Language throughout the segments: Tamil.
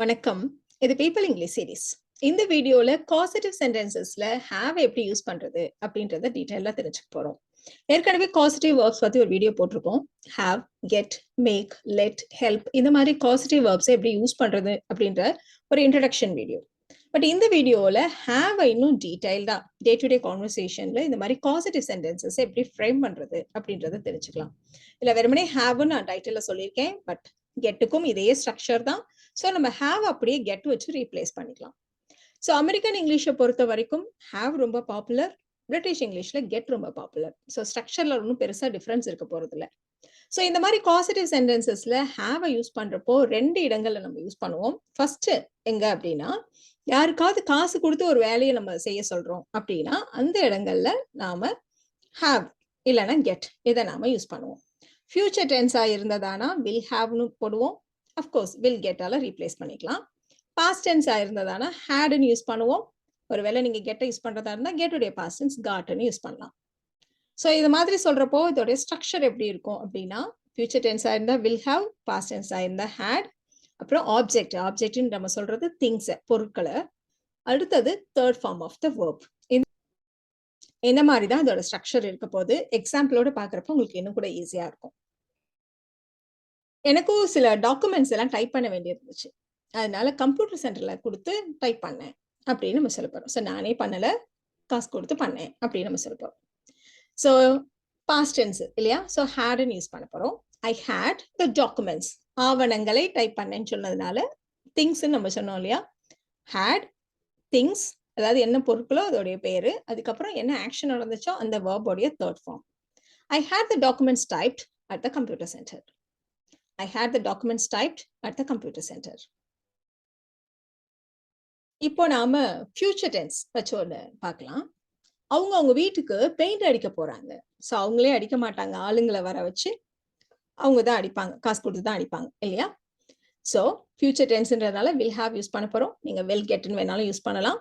வணக்கம். இது பீப்பிள் இங்கிலீஷ் சீரிஸ். இந்த வீடியோல காசேட்டிவ் சென்டென்சஸ்ல ஹேவ் எப்படி யூஸ் பண்றது அப்படின்றத டீடைலா தெரிஞ்சுக்க போறோம். ஏற்கனவே காசேட்டிவ் வெர்ப்ஸ் பத்தி ஒரு வீடியோ போட்டிருக்கோம். Have, get, make, let, help இந்த மாதிரி காசேட்டிவ் வெர்ப்ஸ் எப்படி யூஸ் பண்றது அப்படின்ற ஒரு இன்ட்ரடக்ஷன் வீடியோ. பட் இந்த வீடியோல ஹேவ் இன்னும் டீடைல்டா டே டு டே கான்வர்சேஷன்ல இந்த மாதிரி காசேட்டிவ் சென்டென்சஸ் எப்படி ஃப்ரேம் பண்றது அப்படின்றத தெரிஞ்சுக்கலாம். இல்ல வெறுமனே ஹேவ்னு நான் டைட்டில்ல சொல்லியிருக்கேன். பட் கெட்டுக்கும் இதே ஸ்ட்ரக்சர் தான். ஸோ நம்ம ஹேவ் அப்படியே கெட் வச்சு ரீப்ளேஸ் பண்ணிக்கலாம். ஸோ அமெரிக்கன் இங்கிலீஷை பொறுத்த வரைக்கும் ஹேவ் ரொம்ப பாப்புலர், பிரிட்டிஷ் இங்கிலீஷ்ல கெட் ரொம்ப பாப்புலர். ஸோ ஸ்ட்ரக்சர்ல ஒன்றும் பெருசா டிஃபரன்ஸ் இருக்க போறது இல்லை. ஸோ இந்த மாதிரி காசேட்டிவ் சென்டென்சஸ்ல ஹேவை யூஸ் பண்றப்போ 2 இடங்கள்ல நம்ம யூஸ் பண்ணுவோம். ஃபர்ஸ்ட் எங்க அப்படின்னா, யாருக்காவது காசு கொடுத்து ஒரு வேலையை நம்ம செய்ய சொல்றோம் அப்படின்னா அந்த இடங்கள்ல நாம ஹேவ் இல்லைன்னா கெட் இதை நாம யூஸ் பண்ணுவோம். ஃபியூச்சர் டென்ஸா இருந்ததானா வில் ஹேவ்னு போடுவோம். அஃப்கோர்ஸ் வில் கெட்டால ரீப்ளேஸ் பண்ணிக்கலாம். பாஸ்ட் டென்ஸா இருந்ததானா ஹேடுன்னு யூஸ் பண்ணுவோம். ஒருவேளை நீங்க கெட்டை யூஸ் பண்றதா இருந்தா கெட்டுடைய பாஸ்ட் டென்ஸ் காட்னு யூஸ் பண்ணலாம். ஸோ இது மாதிரி சொல்றப்போ இதோடைய ஸ்ட்ரக்சர் எப்படி இருக்கும் அப்படின்னா, ஃபியூச்சர் டென்ஸா இருந்தா வில் ஹேவ், பாஸ்ட் டென்ஸா இருந்தா ஹேட், அப்புறம் ஆப்ஜெக்ட்னு நம்ம சொல்றது திங்ஸ், பொருட்களை. அடுத்தது third form of the verb. இந்த மாதிரி தான் இதோட ஸ்ட்ரக்சர் இருக்க போது. எக்ஸாம்பிளோட பாக்குறப்போ உங்களுக்கு இன்னும் கூட ஈஸியா இருக்கும். எனக்கும் சில டாக்குமெண்ட்ஸ் எல்லாம் டைப் பண்ண வேண்டியது இருந்துச்சு. அதனால கம்ப்யூட்டர் சென்டர்ல கொடுத்து டைப் பண்ணேன் அப்படின்னு நம்ம சொல்ல போறோம். ஸோ நானே பண்ணல, காசு கொடுத்து பண்ணேன் அப்படின்னு நம்ம சொல்ல போறோம். ஸோ பாஸ்ட் டென்ஸ் இல்லையா? ஸோ ஹேட்னு யூஸ் பண்ண போறோம். ஐ ஹேட் த டாக்குமெண்ட்ஸ், ஆவணங்களை டைப் பண்ணேன்னு சொன்னதுனால திங்ஸ் நம்ம சொன்னோம் இல்லையா? ஹேட் திங்ஸ், அதாவது என்ன பொருட்களோ அதோடைய பேரு, அதுக்கப்புறம் என்ன ஆக்ஷன் நடந்துச்சோ அந்த வேர்போடைய third form. I had the documents typed at the computer centre. I had the documents typed at the computer center. இப்போ நாம ஃபியூச்சர் டென்ஸ் வச்சு ஒன்று பார்க்கலாம். அவங்க வீட்டுக்கு பெயிண்ட் அடிக்க போறாங்க. ஸோ அவங்களே அடிக்க மாட்டாங்க, ஆளுங்களை வர வச்சு அவங்க தான் அடிப்பாங்க, காசு கொடுத்து தான் அடிப்பாங்க இல்லையா? ஸோ ஃபியூச்சர் டென்ஸ்ன்றதுனால வில் ஹேவ் யூஸ் பண்ண போறோம். நீங்க வில் கெட்னு வேணாலும் யூஸ் பண்ணலாம்.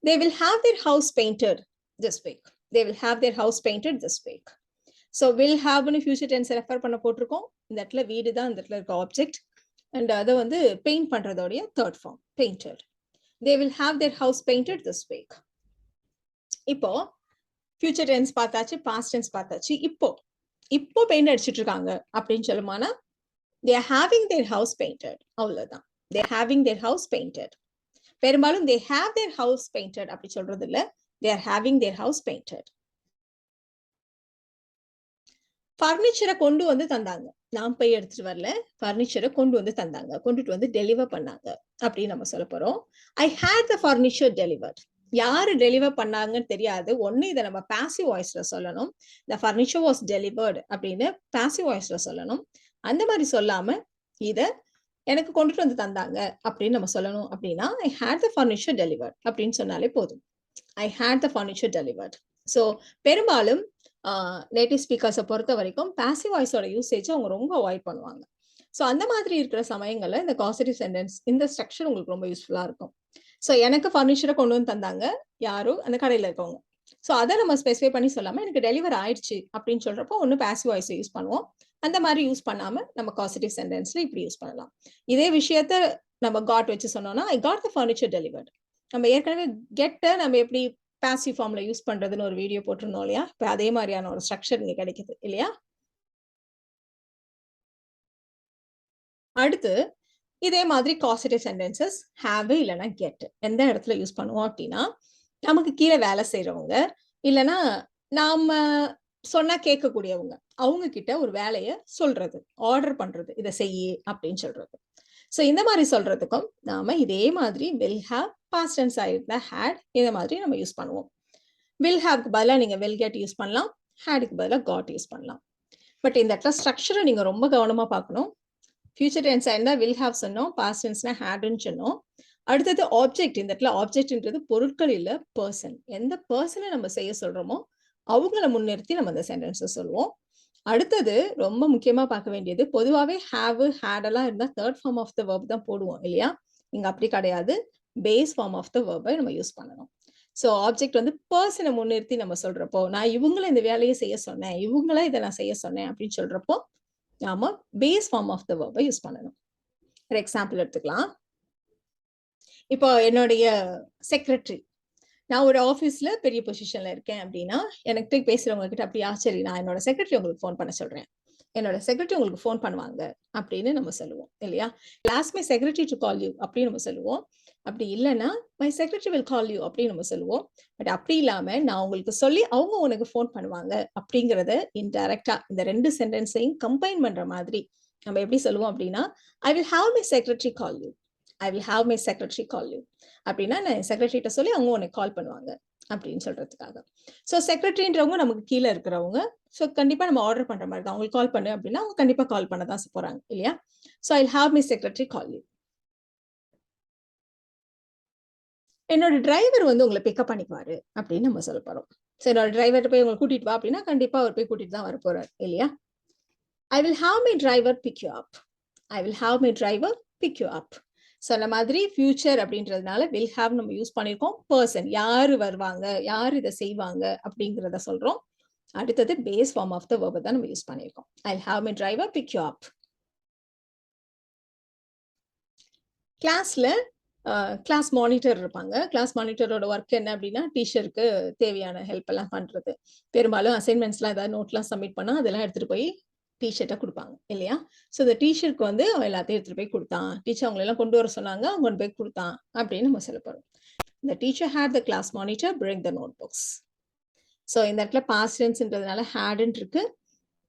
They will have their house painted this week. They will have their house painted this week. So will ஹேவ்னு ஃபியூச்சர் டென்ஸ் ரெஃபர் பண்ண போட்டிருக்கோம். இந்த இடத்துல வீடு தான் இந்த இடத்துல இருக்க ஆப்ஜெக்ட். அண்ட் அதை வந்து பெயிண்ட் பண்றதோடைய third form painted. They will have their house painted this week. இப்போ ஃபியூச்சர் டென்ஸ் பார்த்தாச்சு, பாஸ்ட் டென்ஸ் பார்த்தாச்சு. இப்போ பெயிண்ட் அடிச்சுட்டு இருக்காங்க அப்படின்னு சொல்லுமானா they are having their house painted, அவ்வளவுதான். They are having their house painted. பெரும்பாலும் they have their house painted அப்படி சொல்றது இல்லை, they are having their house painted. பர்னிச்சரை கொண்டு வந்து தந்தாங்க. நான் போய் எடுத்துட்டு வரல, பர்னிச்சரை கொண்டு வந்து தந்தாங்க, கொண்டுட்டு வந்து டெலிவர் பண்ணாங்க அப்படின்னு நம்ம சொல்ல போறோம். ஐ ஹேட் த பர்னிச்சர் டெலிவர்ட். யாரு டெலிவர் பண்ணாங்கன்னு தெரியாது. ஒன்னு இதை நம்ம பாசிவ் வாய்ஸ்ல சொல்லணும். த பர்னிச்சர் வாஸ் டெலிவர்ட் அப்படின்னு பாசிவ் வாய்ஸ்ல சொல்லணும். அந்த மாதிரி சொல்லாம இத எனக்கு கொண்டுட்டு வந்து தந்தாங்க அப்படின்னு நம்ம சொல்லணும். அப்படின்னா I had the furniture delivered அப்படின்னு சொன்னாலே போதும். I had the furniture delivered. So பெரும்பாலும் நேட்டிவ் ஸ்பீக்கர்ஸை பொறுத்த வரைக்கும் பாசிவ் வாய்ஸோட யூசேஜ் அவங்க ரொம்ப அவாய்ட் பண்ணுவாங்க. ஸோ அந்த மாதிரி இருக்கிற சமயங்கள்ல இந்த காசேட்டிவ் சென்டென்ஸ் இந்த ஸ்ட்ரக்சர் உங்களுக்கு ரொம்ப யூஸ்ஃபுல்லா இருக்கும். ஸோ எனக்கு ஃபர்னிச்சரை கொண்டு வந்து தந்தாங்க யாரோ அந்த கடையில் இருக்கவங்க. ஸோ அதை நம்ம ஸ்பெசிஃபை பண்ணி சொல்லாம எனக்கு டெலிவர் ஆயிடுச்சு அப்படின்னு சொல்றப்போ ஒன்று பாசிவ் வாய்ஸை யூஸ் பண்ணுவோம். அந்த மாதிரி யூஸ் பண்ணாம நம்ம காசேட்டிவ் சென்டென்ஸ்ல இப்படி யூஸ் பண்ணலாம். இதே விஷயத்த நம்ம காட் வச்சு சொன்னோம்னா I got the furniture delivered. நம்ம ஏற்கனவே கெட்டை நம்ம எப்படி பாசிவ் ஃபார்ம்ல யூஸ் பண்றதுன்னு ஒரு வீடியோ போட்டிருந்தோம் இல்லையா? இப்ப அதே மாதிரியான ஒரு ஸ்ட்ரக்சர் இங்க கிடைக்குது இல்லையா? அடுத்து இதே மாதிரி காசேட்டிவ் சென்டென்சஸ் ஹேவ் இல்லைன்னா கெட் எந்த இடத்துல யூஸ் பண்ணுவோம் அப்படின்னா, நமக்கு கீழே வேலை செய்யறவங்க இல்லைன்னா நாம சொன்னா கேட்கக்கூடியவங்க, அவங்க கிட்ட ஒரு வேலையை சொல்றது, ஆர்டர் பண்றது, இதை செய்யு அப்படின்னு சொல்றது. ஸோ இந்த மாதிரி சொல்றதுக்கும் நாம இதே மாதிரி வில் ஹேவ், பாஸ்ட் டென்ஸ் ஆயிருந்தா ஹேட், இந்த மாதிரி நம்ம யூஸ் பண்ணுவோம். வில் ஹேவ்க்கு பதிலாக நீங்க வில் கெட் யூஸ் பண்ணலாம், ஹேடுக்கு பதிலாக காட் யூஸ் பண்ணலாம். பட் இந்த இடத்துல ஸ்ட்ரக்சரை நீங்க ரொம்ப கவனமா பார்க்கணும். ஃபியூச்சர் டென்ஸ் ஆயிருந்தா வில் ஹேவ் சொன்னோம், பாஸ்ட் டென்ஸ்னா ஹேடுன்னு சொன்னோம். அடுத்தது ஆப்ஜெக்ட். இந்த இடத்துல ஆப்ஜெக்ட்ன்றது பொருட்கள் இல்ல, பர்சன். எந்த பர்சனை நம்ம செய்ய சொல்றோமோ அவங்கள முன்னிறுத்தி நம்ம அந்த சென்டென்ஸை சொல்லுவோம். அடுத்தது ரொம்ப முக்கியமா பார்க்க வேண்டியது, பொதுவாகவே ஹேவ், ஹேட் எல்லாம் இருந்தா third form of the verb தான் போடுவோம் இல்லையா? இங்க அப்படி கிடையாது, பேஸ் ஃபார்ம் ஆஃப் த வேர்பை நம்ம யூஸ் பண்ணணும். ஸோ ஆப்ஜெக்ட் வந்து பர்சனை முன்னிறுத்தி நம்ம சொல்றப்போ, நான் இவங்கள இந்த வேலையை செய்ய சொன்னேன், இவங்கள இதை நான் செய்ய சொன்னேன் அப்படின்னு சொல்றப்போ நாம பேஸ் ஃபார்ம் ஆஃப் த வேர்பை யூஸ் பண்ணணும். ஒரு எக்ஸாம்பிள் எடுத்துக்கலாம். இப்போ என்னுடைய செக்ரட்டரி, நான் ஒரு ஆஃபீஸ்ல பெரிய பொசிஷன்ல இருக்கேன் அப்படின்னா, எனக்கிட்ட பேசுறவங்க கிட்ட அப்படியா சரி நான் என்னோட செக்ரட்டரி உங்களுக்கு ஃபோன் பண்ண சொல்றேன். என்னோட செக்ரட்டரி உங்களுக்கு ஃபோன் பண்ணுவாங்க அப்படின்னு நம்ம சொல்லுவோம் இல்லையா? Ask my secretary to call you அப்படின்னு நம்ம சொல்லுவோம். அப்படி இல்லன்னா, my secretary will call you அப்படின்னு நம்ம சொல்லுவோம். பட் அப்படி இல்லாம நான் உங்களுக்கு சொல்லி அவங்க உனக்கு ஃபோன் பண்ணுவாங்க அப்படிங்கிறத இன்டைரக்ட்டா இந்த 2 சென்டென்ஸையும் கம்பைன் பண்ற மாதிரி நம்ம எப்படி சொல்லுவோம் அப்படின்னா, ஐ will have my secretary call you. I will have my secretary call you. அப்படின்னா நான் என் செக்ரட்டரிட்ட சொல்லி அவங்க உனக்கு கால் பண்ணுவாங்க அப்படின்னு சொல்றதுக்காக. ஸோ செக்ரட்டரின்றவங்க நமக்கு கீழ இருக்கிறவங்க. ஸோ கண்டிப்பா நம்ம ஆர்டர் பண்ற மாதிரி தான். அவங்களுக்கு கால் பண்ணு அப்படின்னா, அவங்க கண்டிப்பா கால் பண்ண தான் போறாங்க இல்லையா? So I will have my secretary call you. என்னோட டிரைவர் வந்து உங்கள பிக்கப் பண்ணிக்குவாரு அப்படின்னு நம்ம சொல்ல போறோம். ஸோ என்னோட டிரைவர்ட்ட போய் உங்கள கூட்டிட்டு வா அப்படின்னா, கண்டிப்பா அவர் போய் கூட்டிட்டு தான் வரப்போறாரு இல்லையா? I will have my driver pick you up. I will have my driver pick you up. சொன்ன மாதிரி ஃபியூச்சர் அப்படின்றதுனால வில் ஹேவ் நம்ம யூஸ் பண்ணியிருக்கோம். பெர்சன் யாரு வருவாங்க, யார் இத செய்வாங்க அப்படிங்கிறத சொல்றோம். அடுத்தது base form of the verb தான் நம்ம யூஸ் பண்ணியிருக்கோம். I will have my driver pick you up. கிளாஸ்ல கிளாஸ் மானிட்டர் இருப்பாங்க. கிளாஸ் மானிட்டரோட ஒர்க் என்ன அப்படின்னா, டீச்சருக்கு தேவையான ஹெல்ப் எல்லாம் பண்றது. பெரும்பாலும் அசைன்மெண்ட்ஸ்லாம் ஏதாவது நோட்லாம் சப்மிட் பண்ணா, அதெல்லாம் எடுத்துட்டு போய் டீச்சர்ட்ட குடுப்பாங்க இல்லையா? ஸோ இந்த டீச்சருக்கு வந்து அவன் எல்லாத்தையும் எடுத்துட்டு போய் குடுத்தான். டீச்சர் அவங்கள கொண்டு வர சொன்னாங்க. அவங்க கொண்டு போய் குடுத்தான் அப்படின்னு நம்ம சொல்லப் போறோம். The teacher had the class monitor bring the notebooks. So இந்த இடத்துல பாஸ்ட் டென்ஸ்ன்றதுனால ஹேட்ன்னு இருக்கு.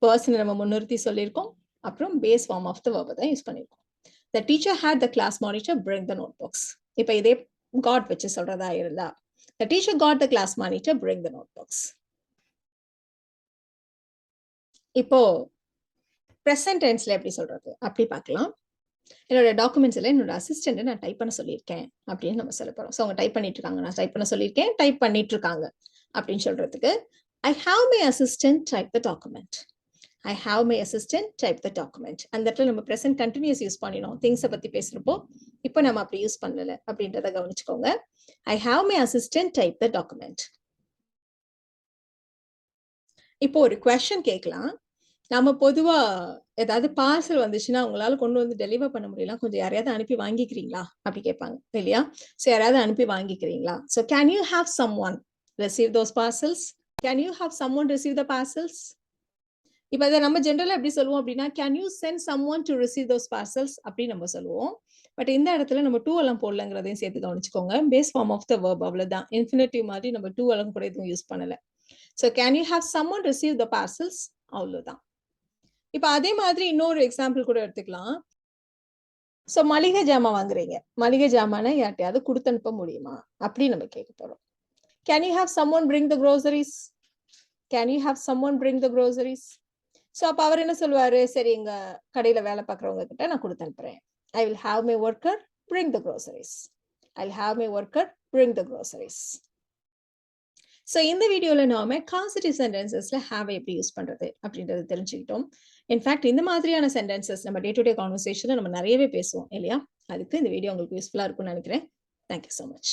பர்சனை நம்ம முன்னிறுத்தி சொல்லியிருக்கோம். அப்புறம் base form of the verb தான் யூஸ் பண்ணியிருக்கோம். The teacher had the class monitor bring the notebooks. இப்ப இதே got வச்சு சொல்றதா இருந்தா, the teacher got the class monitor bring the notebooks. இப்போ present tenseல எப்படி சொல்றது? அப்படி பார்க்கலாம். என்னோட டாக்குமெண்ட்ஸ்ல என்னோட அசிஸ்டன்ட் நான் டைப் பண்ண சொல்லியிருக்கேன் அப்படின்னு நம்ம சொல்ல போறோம். ஸோ அவங்க டைப் பண்ணிட்டு இருக்காங்க. நான் டைப் பண்ண சொல்லியிருக்கேன். டைப் பண்ணிட்டு இருக்காங்க அப்படின்னு சொல்றதுக்கு I have my assistant type the document. I have my assistant type the document. அந்த இடத்துல நம்ம ப்ரெசென்ட் கண்டினியூஸ் யூஸ் பண்ணினோம். திங்ஸை பத்தி பேசுறப்போ இப்போ நம்ம அப்படி யூஸ் பண்ணல அப்படின்றத கவனிச்சுக்கோங்க. I have my assistant type the document. இப்போ ஒரு கொஸ்டின் கேட்கலாம். நம்ம பொதுவா ஏதாவது பார்சல் வந்துச்சுன்னா உங்களால கொண்டு வந்து டெலிவர் பண்ண முடியல, கொஞ்சம் யாரையாவது அனுப்பி வாங்கிக்கிறீங்களா அப்படி கேட்பாங்க இல்லையா? ஸோ யாராவது அனுப்பி வாங்கிக்கிறீங்களா? So can you have someone receive those parcels? Can you have someone receive the parcels? இப்போ அதை நம்ம ஜென்ரலா எப்படி சொல்லுவோம் அப்படின்னா, can you send someone to receive those parcels அப்படின்னு நம்ம சொல்லுவோம். பட் இந்த இடத்துல நம்ம டூ எல்லாம் போடலங்கிறதையும் சேர்த்து கவனிச்சுக்கோங்க. Base form of the verb அவ்வளவுதான். இன்ஃபினிட்டிவ் மாதிரி நம்ம டூ எல்லாம் கூட எதுவும் யூஸ் பண்ணல. So can you have someone receive the parcels அவ்வளவுதான். இப்ப அதே மாதிரி இன்னொரு எக்ஸாம்பிள் கூட எடுத்துக்கலாம். சோ மளிகை ஜாமான் வாங்குறீங்க. மளிகை ஜாமான யார்ட்டையாவது குடுத்து அனுப்ப முடியுமா? அப்படி நம்ம கேட்க போறோம். Can you have someone bring the groceries? Can you have someone bring the groceries? So அப்ப அவர் என்ன சொல்லுவாரு? சரி எங்க கடையில வேலை பார்க்குறவங்க கிட்ட நான் குடுத்து அனுப்புறேன். ஐ will have my worker bring the groceries. I will have my worker bring the groceries. So இந்த வீடியோல நாம காசிட்டிவ் சென்டென்சஸ்ல ஹேவ் எப்படி யூஸ் பண்றது அப்படின்றத தெரிஞ்சுக்கிட்டோம். இன்ஃபேக்ட் இந்த மாதிரியான சென்டென்சஸ் நம்ம டே டு டே கான்வர்சேஷன்ல நம்ம நிறையவே பேசுவோம் இல்லையா? அதுக்கு இந்த வீடியோ உங்களுக்கு யூஸ்ஃபுல்லா இருக்கும்னு நினைக்கிறேன். Thank you so much.